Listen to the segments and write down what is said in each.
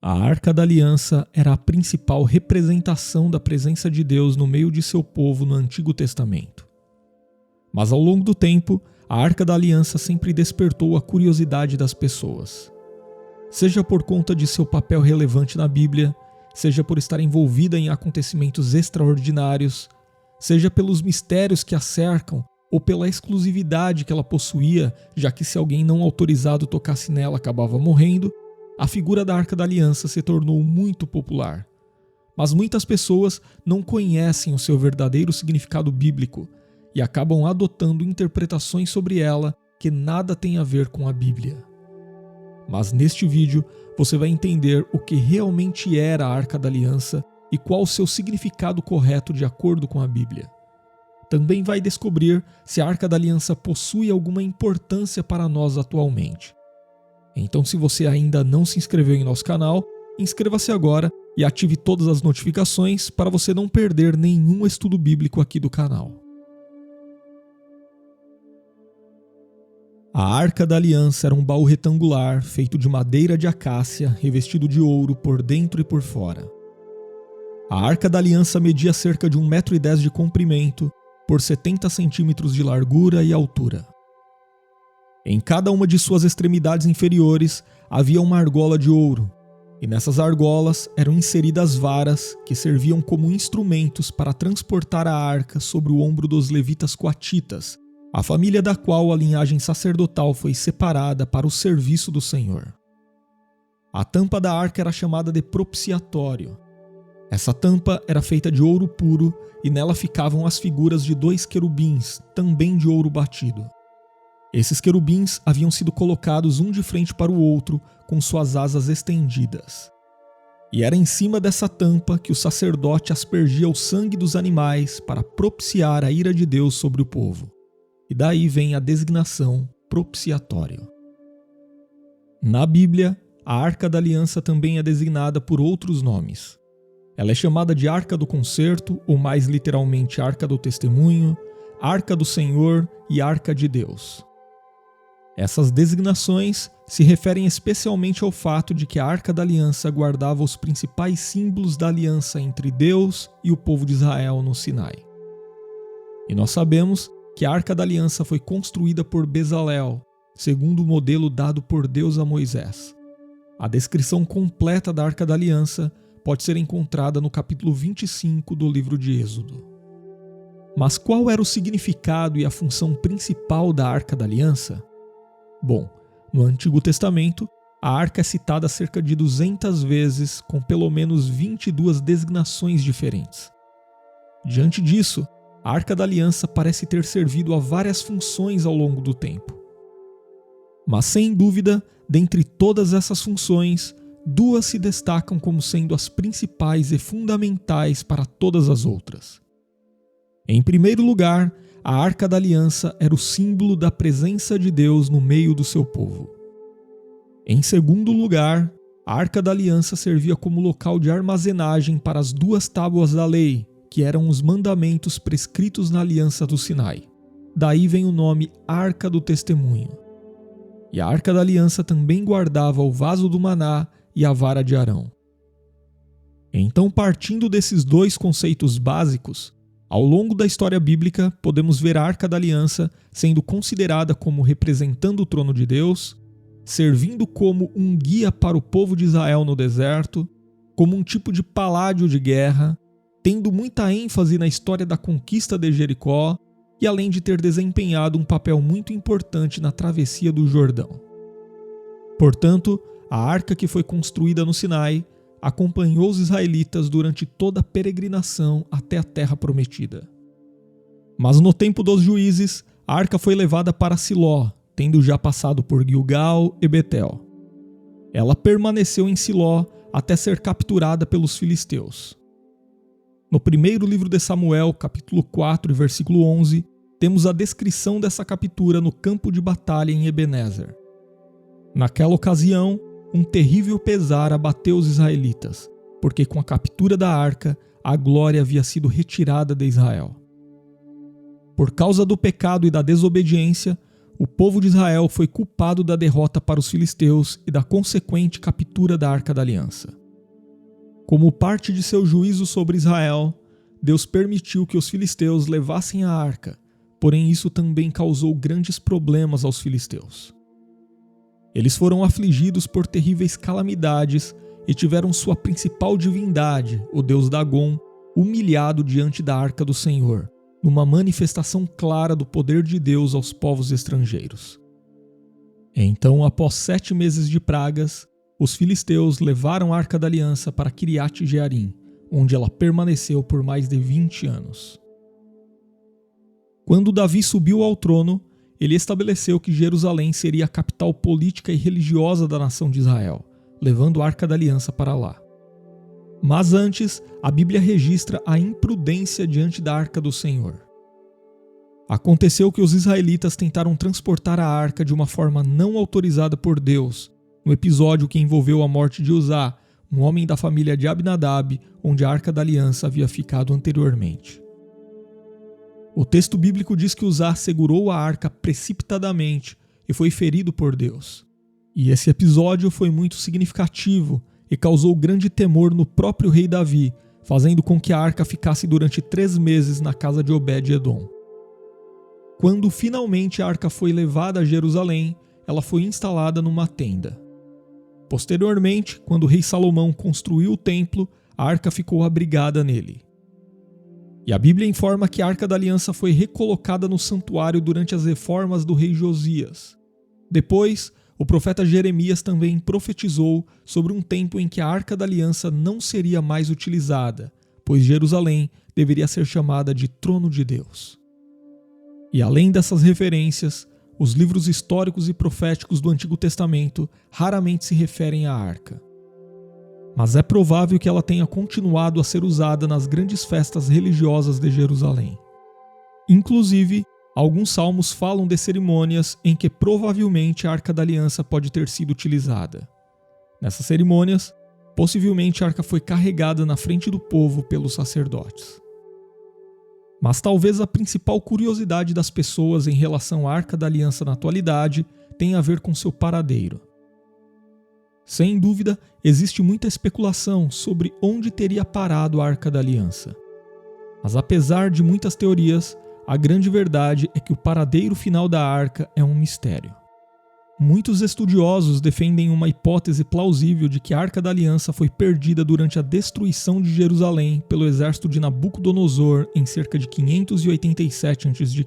A Arca da Aliança era a principal representação da presença de Deus no meio de seu povo no Antigo Testamento. Mas ao longo do tempo, a Arca da Aliança sempre despertou a curiosidade das pessoas. Seja por conta de seu papel relevante na Bíblia, seja por estar envolvida em acontecimentos extraordinários, seja pelos mistérios que a cercam ou pela exclusividade que ela possuía, já que se alguém não autorizado tocasse nela acabava morrendo, a figura da Arca da Aliança se tornou muito popular. Mas muitas pessoas não conhecem o seu verdadeiro significado bíblico e acabam adotando interpretações sobre ela que nada têm a ver com a Bíblia. Mas neste vídeo você vai entender o que realmente era a Arca da Aliança e qual o seu significado correto de acordo com a Bíblia. Também vai descobrir se a Arca da Aliança possui alguma importância para nós atualmente. Então, se você ainda não se inscreveu em nosso canal, inscreva-se agora e ative todas as notificações para você não perder nenhum estudo bíblico aqui do canal. A Arca da Aliança era um baú retangular feito de madeira de acácia revestido de ouro por dentro e por fora. A Arca da Aliança media cerca de 1,10 m de comprimento por 70 centímetros de largura e altura. Em cada uma de suas extremidades inferiores havia uma argola de ouro, e nessas argolas eram inseridas varas que serviam como instrumentos para transportar a arca sobre o ombro dos levitas coatitas, a família da qual a linhagem sacerdotal foi separada para o serviço do Senhor. A tampa da arca era chamada de propiciatório. Essa tampa era feita de ouro puro e nela ficavam as figuras de 2 querubins, também de ouro batido. Esses querubins haviam sido colocados um de frente para o outro, com suas asas estendidas. E era em cima dessa tampa que o sacerdote aspergia o sangue dos animais para propiciar a ira de Deus sobre o povo. E daí vem a designação propiciatório. Na Bíblia, a Arca da Aliança também é designada por outros nomes. Ela é chamada de Arca do Concerto, ou mais literalmente Arca do Testemunho, Arca do Senhor e Arca de Deus. Essas designações se referem especialmente ao fato de que a Arca da Aliança guardava os principais símbolos da aliança entre Deus e o povo de Israel no Sinai. E nós sabemos que a Arca da Aliança foi construída por Bezalel, segundo o modelo dado por Deus a Moisés. A descrição completa da Arca da Aliança pode ser encontrada no capítulo 25 do livro de Êxodo. Mas qual era o significado e a função principal da Arca da Aliança? Bom, no Antigo Testamento, a arca é citada cerca de 200 vezes, com pelo menos 22 designações diferentes. Diante disso, a Arca da Aliança parece ter servido a várias funções ao longo do tempo. Mas sem dúvida, dentre todas essas funções, 2 se destacam como sendo as principais e fundamentais para todas as outras. Em primeiro lugar, a Arca da Aliança era o símbolo da presença de Deus no meio do seu povo. Em segundo lugar, a Arca da Aliança servia como local de armazenagem para as 2 tábuas da lei, que eram os mandamentos prescritos na Aliança do Sinai. Daí vem o nome Arca do Testemunho. E a Arca da Aliança também guardava o vaso do maná e a vara de Arão. Então, partindo desses 2 conceitos básicos, ao longo da história bíblica, podemos ver a Arca da Aliança sendo considerada como representando o trono de Deus, servindo como um guia para o povo de Israel no deserto, como um tipo de paládio de guerra, tendo muita ênfase na história da conquista de Jericó e além de ter desempenhado um papel muito importante na travessia do Jordão. Portanto, a arca que foi construída no Sinai acompanhou os israelitas durante toda a peregrinação até a terra prometida. Mas no tempo dos juízes, a arca foi levada para Siló, tendo já passado por Gilgal e Betel. Ela permaneceu em Siló até ser capturada pelos filisteus. No primeiro livro de Samuel, capítulo 4, versículo 11, temos a descrição dessa captura no campo de batalha em Ebenezer. Naquela ocasião, um terrível pesar abateu os israelitas, porque com a captura da arca, a glória havia sido retirada de Israel. Por causa do pecado e da desobediência, o povo de Israel foi culpado da derrota para os filisteus e da consequente captura da Arca da Aliança. Como parte de seu juízo sobre Israel, Deus permitiu que os filisteus levassem a arca, porém isso também causou grandes problemas aos filisteus. Eles foram afligidos por terríveis calamidades e tiveram sua principal divindade, o deus Dagon, humilhado diante da arca do Senhor, numa manifestação clara do poder de Deus aos povos estrangeiros. Então, após 7 meses de pragas, os filisteus levaram a Arca da Aliança para Kiriat Jearim, onde ela permaneceu por mais de 20 anos. Quando Davi subiu ao trono, ele estabeleceu que Jerusalém seria a capital política e religiosa da nação de Israel, levando a Arca da Aliança para lá. Mas antes, a Bíblia registra a imprudência diante da Arca do Senhor. Aconteceu que os israelitas tentaram transportar a arca de uma forma não autorizada por Deus, no episódio que envolveu a morte de Uzá, um homem da família de Abinadab, onde a Arca da Aliança havia ficado anteriormente. O texto bíblico diz que Uzá segurou a arca precipitadamente e foi ferido por Deus. E esse episódio foi muito significativo e causou grande temor no próprio rei Davi, fazendo com que a arca ficasse durante 3 meses na casa de Obed-Edom. Quando finalmente a arca foi levada a Jerusalém, ela foi instalada numa tenda. Posteriormente, quando o rei Salomão construiu o templo, a arca ficou abrigada nele. E a Bíblia informa que a Arca da Aliança foi recolocada no santuário durante as reformas do rei Josias. Depois, o profeta Jeremias também profetizou sobre um tempo em que a Arca da Aliança não seria mais utilizada, pois Jerusalém deveria ser chamada de Trono de Deus. E além dessas referências, os livros históricos e proféticos do Antigo Testamento raramente se referem à arca. Mas é provável que ela tenha continuado a ser usada nas grandes festas religiosas de Jerusalém. Inclusive, alguns salmos falam de cerimônias em que provavelmente a Arca da Aliança pode ter sido utilizada. Nessas cerimônias, possivelmente a arca foi carregada na frente do povo pelos sacerdotes. Mas talvez a principal curiosidade das pessoas em relação à Arca da Aliança na atualidade tenha a ver com seu paradeiro. Sem dúvida, existe muita especulação sobre onde teria parado a Arca da Aliança. Mas apesar de muitas teorias, a grande verdade é que o paradeiro final da arca é um mistério. Muitos estudiosos defendem uma hipótese plausível de que a Arca da Aliança foi perdida durante a destruição de Jerusalém pelo exército de Nabucodonosor em cerca de 587 a.C.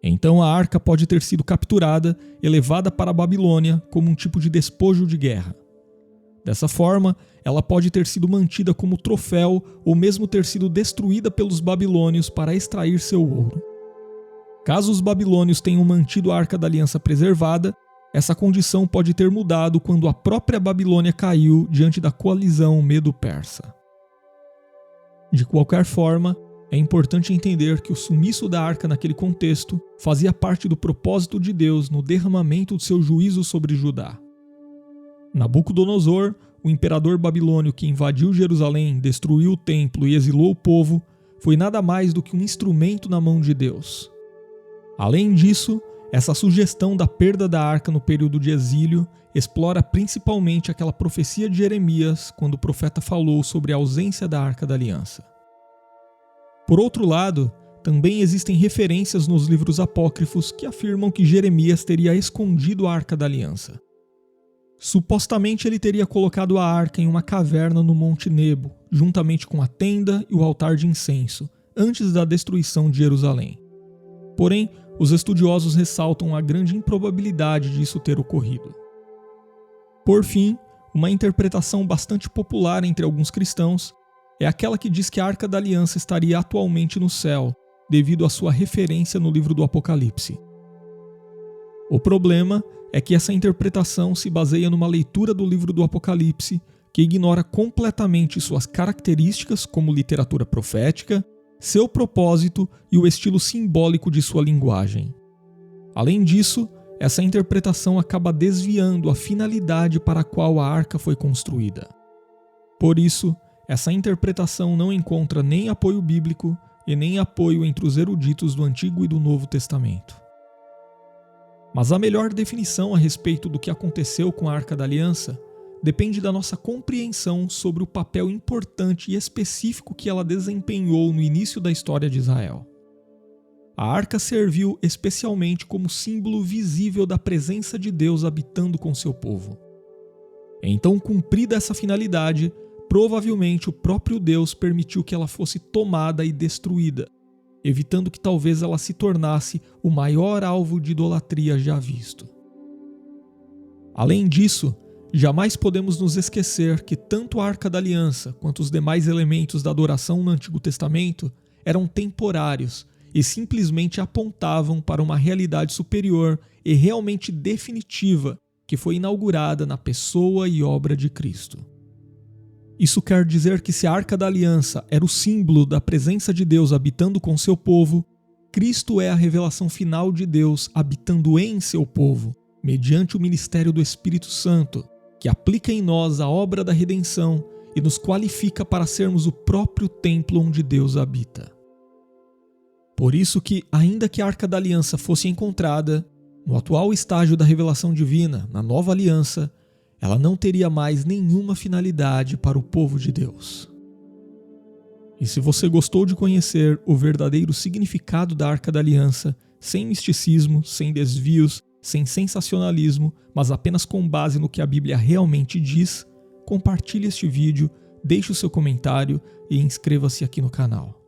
Então a arca pode ter sido capturada e levada para a Babilônia como um tipo de despojo de guerra. Dessa forma, ela pode ter sido mantida como troféu ou mesmo ter sido destruída pelos babilônios para extrair seu ouro. Caso os babilônios tenham mantido a Arca da Aliança preservada, essa condição pode ter mudado quando a própria Babilônia caiu diante da coalizão medo-persa. De qualquer forma, é importante entender que o sumiço da arca naquele contexto fazia parte do propósito de Deus no derramamento do seu juízo sobre Judá. Nabucodonosor, o imperador babilônio que invadiu Jerusalém, destruiu o templo e exilou o povo, foi nada mais do que um instrumento na mão de Deus. Além disso, essa sugestão da perda da arca no período de exílio explora principalmente aquela profecia de Jeremias quando o profeta falou sobre a ausência da Arca da Aliança. Por outro lado, também existem referências nos livros apócrifos que afirmam que Jeremias teria escondido a Arca da Aliança. Supostamente ele teria colocado a arca em uma caverna no Monte Nebo, juntamente com a tenda e o altar de incenso, antes da destruição de Jerusalém. Porém, os estudiosos ressaltam a grande improbabilidade disso ter ocorrido. Por fim, uma interpretação bastante popular entre alguns cristãos é aquela que diz que a Arca da Aliança estaria atualmente no céu, devido à sua referência no livro do Apocalipse. O problema é que essa interpretação se baseia numa leitura do livro do Apocalipse que ignora completamente suas características como literatura profética, seu propósito e o estilo simbólico de sua linguagem. Além disso, essa interpretação acaba desviando a finalidade para a qual a arca foi construída. Por isso, essa interpretação não encontra nem apoio bíblico e nem apoio entre os eruditos do Antigo e do Novo Testamento. Mas a melhor definição a respeito do que aconteceu com a Arca da Aliança depende da nossa compreensão sobre o papel importante e específico que ela desempenhou no início da história de Israel. A arca serviu especialmente como símbolo visível da presença de Deus habitando com seu povo. Então, cumprida essa finalidade, provavelmente o próprio Deus permitiu que ela fosse tomada e destruída, evitando que talvez ela se tornasse o maior alvo de idolatria já visto. Além disso, jamais podemos nos esquecer que tanto a Arca da Aliança quanto os demais elementos da adoração no Antigo Testamento eram temporários e simplesmente apontavam para uma realidade superior e realmente definitiva que foi inaugurada na pessoa e obra de Cristo. Isso quer dizer que se a Arca da Aliança era o símbolo da presença de Deus habitando com seu povo, Cristo é a revelação final de Deus habitando em seu povo, mediante o ministério do Espírito Santo, que aplica em nós a obra da redenção e nos qualifica para sermos o próprio templo onde Deus habita. Por isso que, ainda que a Arca da Aliança fosse encontrada, no atual estágio da revelação divina, na nova aliança, ela não teria mais nenhuma finalidade para o povo de Deus. E se você gostou de conhecer o verdadeiro significado da Arca da Aliança, sem misticismo, sem desvios, sem sensacionalismo, mas apenas com base no que a Bíblia realmente diz, compartilhe este vídeo, deixe o seu comentário e inscreva-se aqui no canal.